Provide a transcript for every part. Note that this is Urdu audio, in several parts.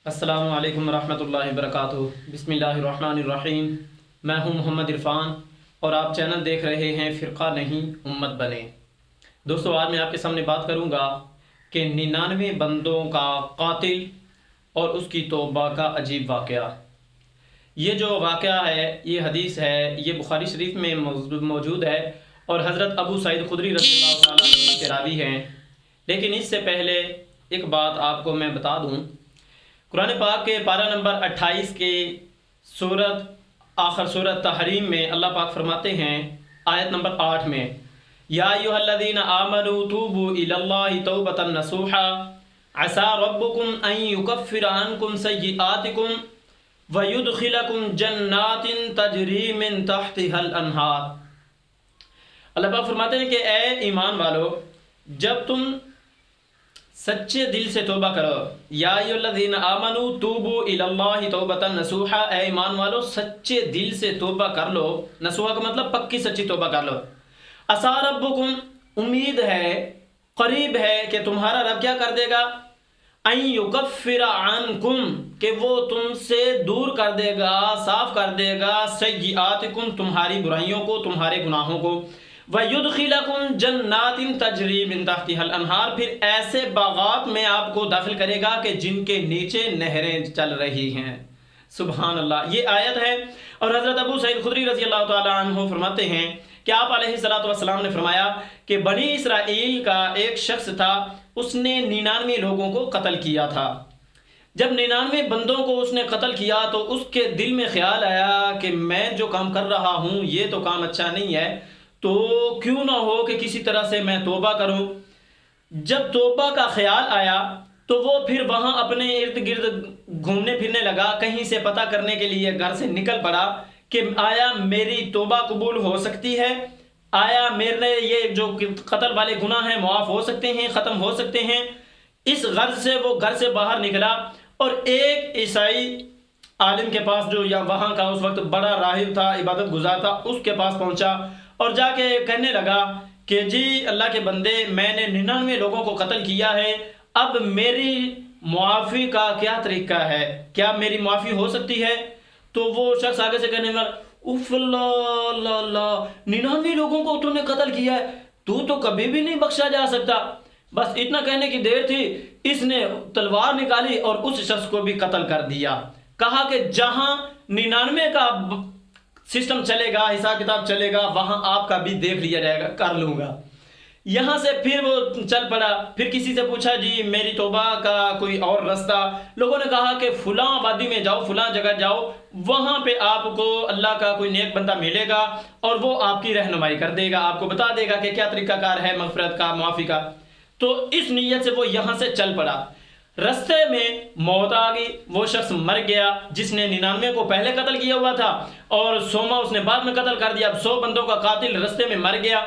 السلام علیکم ورحمۃ اللہ وبرکاتہ۔ بسم اللہ الرحمن الرحیم۔ میں ہوں محمد عرفان اور آپ چینل دیکھ رہے ہیں فرقہ نہیں امت بنے۔ دوستو، آج میں آپ کے سامنے بات کروں گا کہ 99 بندوں کا قاتل اور اس کی توبہ کا عجیب واقعہ۔ یہ جو واقعہ ہے، یہ حدیث ہے، یہ بخاری شریف میں موجود ہے اور حضرت ابو سعید خدری رضی اللہ تعالیٰ عنہ کے راوی ہیں۔ لیکن اس سے پہلے ایک بات آپ کو میں بتا دوں، قرآن پاک کے پارہ نمبر 28 کے آخر سورت تحریم میں اللہ پاک فرماتے ہیں آیت نمبر 8 میں، یا ایھا الذین آمنوا توبوا الی اللہ توبۃ نصوحا عسى ربکم ان یکفر عنکم سیئاتکم ویدخلکم جنات تجری من تحتها الانہار۔ اللہ پاک فرماتے ہیں کہ اے ایمان والو، جب تم سچے دل سے توبہ کرو، یا ایھا الذین آمنوا توبوا الی اللہ توبۃ نصوحا، اے ایمان والو سچے دل سے توبہ کر لو۔ نصوحا کا مطلب پکی سچی توبہ کر لو۔ عسیٰ ربکم، امید ہے، قریب ہے کہ تمہارا رب کیا کر دے گا، ان یکفر عنکم، کہ وہ تم سے دور کر دے گا، صاف کر دے گا، سیئاتکم، تمہاری برائیوں کو، تمہارے گناہوں کو، وَيُدْخِلَكُمْ جَنَّاتٍ تَجْرِي مِن تَحْتِهَا الْأَنْهَارُ، پھر ایسے باغات میں آپ کو داخل کرے گا کہ جن کے نیچے نہریں چل رہی ہیں۔ سبحان اللہ، یہ آیت ہے۔ اور حضرت ابو سعید خدری رضی اللہ تعالی عنہ فرماتے ہیں کہ آپ علیہ السلام نے فرمایا کہ بنی اسرائیل کا ایک شخص تھا، اس نے 99 لوگوں کو قتل کیا تھا۔ جب 99 بندوں کو اس نے قتل کیا تو اس کے دل میں خیال آیا کہ میں جو کام کر رہا ہوں یہ تو کام اچھا نہیں ہے، تو کیوں نہ ہو کہ کسی طرح سے میں توبہ کروں۔ جب توبہ کا خیال آیا تو وہ پھر وہاں اپنے ارد گرد گھومنے پھرنے لگا، کہیں سے پتہ کرنے کے لیے گھر سے نکل پڑا کہ آیا میری توبہ قبول ہو سکتی ہے، آیا میرے یہ جو قتل والے گناہ ہیں معاف ہو سکتے ہیں، ختم ہو سکتے ہیں۔ اس غرض سے وہ گھر سے باہر نکلا اور ایک عیسائی عالم کے پاس، جو یا وہاں کا اس وقت بڑا راہب تھا، عبادت گزار تھا، اس کے پاس پہنچا اور جا کے کہنے لگا کہ جی اللہ کے بندے، میں نے 99 لوگوں کو قتل کیا ہے، اب میری معافی کا کیا طریقہ ہے، کیا میری معافی ہو سکتی ہے؟ تو وہ شخص آگے سے کہنے لگا، اف اللہ 99 لوگوں کو تو نے قتل کیا ہے، تو کبھی بھی نہیں بخشا جا سکتا۔ بس اتنا کہنے کی دیر تھی، اس نے تلوار نکالی اور اس شخص کو بھی قتل کر دیا۔ کہا کہ جہاں 99 کا سسٹم چلے گا، حساب کتاب چلے گا، وہاں آپ کا بھی دیکھ لیا جائے گا، کر لوں گا۔ یہاں سے پھر وہ چل پڑا، پھر کسی سے پوچھا جی میری توبہ کا کوئی اور راستہ؟ لوگوں نے کہا کہ فلاں آبادی میں جاؤ، فلاں جگہ جاؤ، وہاں پہ آپ کو اللہ کا کوئی نیک بندہ ملے گا اور وہ آپ کی رہنمائی کر دے گا، آپ کو بتا دے گا کہ کیا طریقہ کار ہے مغفرت کا، معافی کا۔ تو اس نیت سے وہ یہاں سے چل پڑا۔ رستے میں موت آ گئی، وہ شخص مر گیا جس نے 99 کو پہلے قتل کیا ہوا تھا اور 100واں اس نے بعد میں قتل کر دیا۔ اب 100 بندوں کا قاتل رستے میں مر گیا۔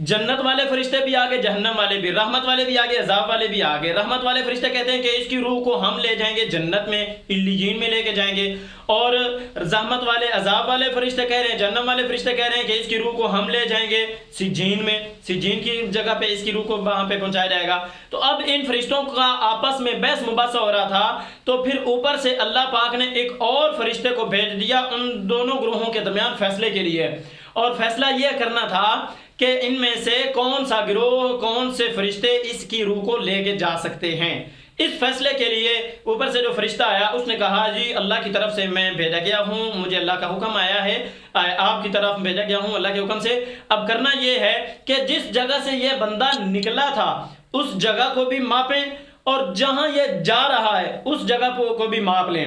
جنت والے فرشتے بھی آگے، جہنم والے بھی، رحمت والے بھی آگے، عذاب والے بھی آگے۔ رحمت والے فرشتے کہتے ہیں کہ اس کی روح کو ہم لے جائیں گے جنت میں، علیین میں لے کے جائیں گے، اور رحمت والے، عذاب والے فرشتے کہہ رہے ہیں، جہنم والے فرشتے کہہ رہے ہیں کہ اس کی روح کو ہم لے جائیں گے سجین میں، سجین کی جگہ پہ اس کی روح کو وہاں پہ پہنچایا جائے گا۔ تو اب ان فرشتوں کا آپس میں بحث مباحثہ ہو رہا تھا، تو پھر اوپر سے اللہ پاک نے ایک اور فرشتے کو بھیج دیا ان دونوں گروہوں کے درمیان فیصلے کے لیے، اور فیصلہ یہ کرنا تھا کہ ان میں سے کون سا گروہ، کون سے فرشتے اس کی روح کو لے کے جا سکتے ہیں۔ اس فیصلے کے لیے اوپر سے جو فرشتہ آیا اس نے کہا جی اللہ کی طرف سے میں بھیجا گیا ہوں، مجھے اللہ کا حکم آیا ہے، آپ کی طرف بھیجا گیا ہوں اللہ کے حکم سے۔ اب کرنا یہ ہے کہ جس جگہ سے یہ بندہ نکلا تھا اس جگہ کو بھی ماپیں اور جہاں یہ جا رہا ہے اس جگہ کو بھی ماپ لیں۔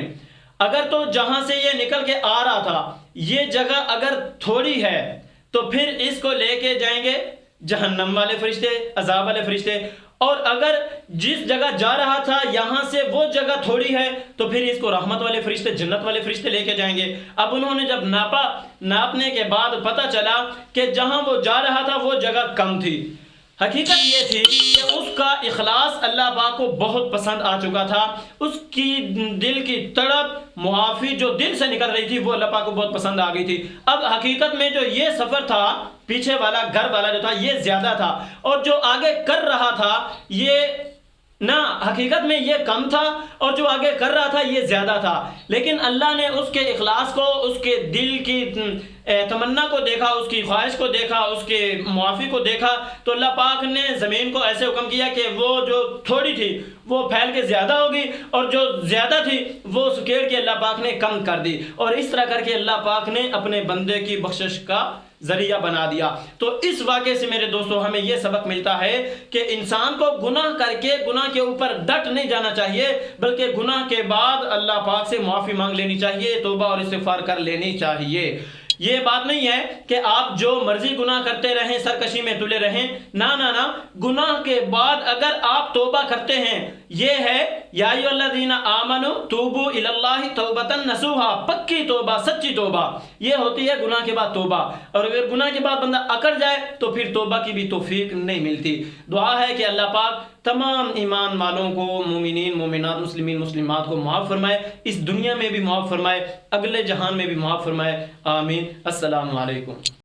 اگر تو جہاں سے یہ نکل کے آ رہا تھا یہ جگہ اگر تھوڑی ہے تو پھر اس کو لے کے جائیں گے جہنم والے فرشتے، عذاب والے فرشتے، اور اگر جس جگہ جا رہا تھا یہاں سے وہ جگہ تھوڑی ہے تو پھر اس کو رحمت والے فرشتے، جنت والے فرشتے لے کے جائیں گے۔ اب انہوں نے جب ناپا، ناپنے کے بعد پتہ چلا کہ جہاں وہ جا رہا تھا وہ جگہ کم تھی۔ حقیقت یہ تھی کہ اس کا اخلاص اللہ پاک کو بہت پسند آ چکا تھا، اس کی دل کی تڑپ، معافی جو دل سے نکل رہی تھی وہ اللہ پاک کو بہت پسند آ گئی تھی۔ اب حقیقت میں جو یہ سفر تھا، پیچھے والا گھر والا جو تھا یہ زیادہ تھا، اور جو آگے کر رہا تھا یہ نہ حقیقت میں یہ کم تھا اور جو آگے کر رہا تھا یہ زیادہ تھا، لیکن اللہ نے اس کے اخلاص کو، اس کے دل کی تمنا کو دیکھا، اس کی خواہش کو دیکھا، اس کے معافی کو دیکھا، تو اللہ پاک نے زمین کو ایسے حکم کیا کہ وہ جو تھوڑی تھی وہ پھیل کے زیادہ ہوگی، اور جو زیادہ تھی وہ سکیڑ کے اللہ پاک نے کم کر دی، اور اس طرح کر کے اللہ پاک نے اپنے بندے کی بخشش کا ذریعہ بنا دیا۔ تو اس واقعے سے میرے دوستو ہمیں یہ سبق ملتا ہے کہ انسان کو گناہ کر کے گناہ کے اوپر ڈٹ نہیں جانا چاہیے، بلکہ گناہ کے بعد اللہ پاک سے معافی مانگ لینی چاہیے، توبہ اور استغفار کر لینی چاہیے۔ یہ بات نہیں ہے کہ آپ جو مرضی گناہ کرتے رہیں، سرکشی میں تلے رہیں، نہ نہ نہ، گناہ کے بعد اگر آپ توبہ کرتے ہیں، یہ ہے یا ایھا الذین آمنوا توبوا الی اللہ توبۃ نصوحا، پکی توبہ، سچی توبہ، یہ ہوتی ہے گناہ کے بعد توبہ۔ اور اگر گناہ کے بعد بندہ اکڑ جائے تو پھر توبہ کی بھی توفیق نہیں ملتی۔ دعا ہے کہ اللہ پاک تمام ایمان والوں کو، مومنین، مومنات، مسلمین، مسلمات کو معاف فرمائے، اس دنیا میں بھی معاف فرمائے، اگلے جہان میں بھی معاف فرمائے، آمین۔ السلام علیکم۔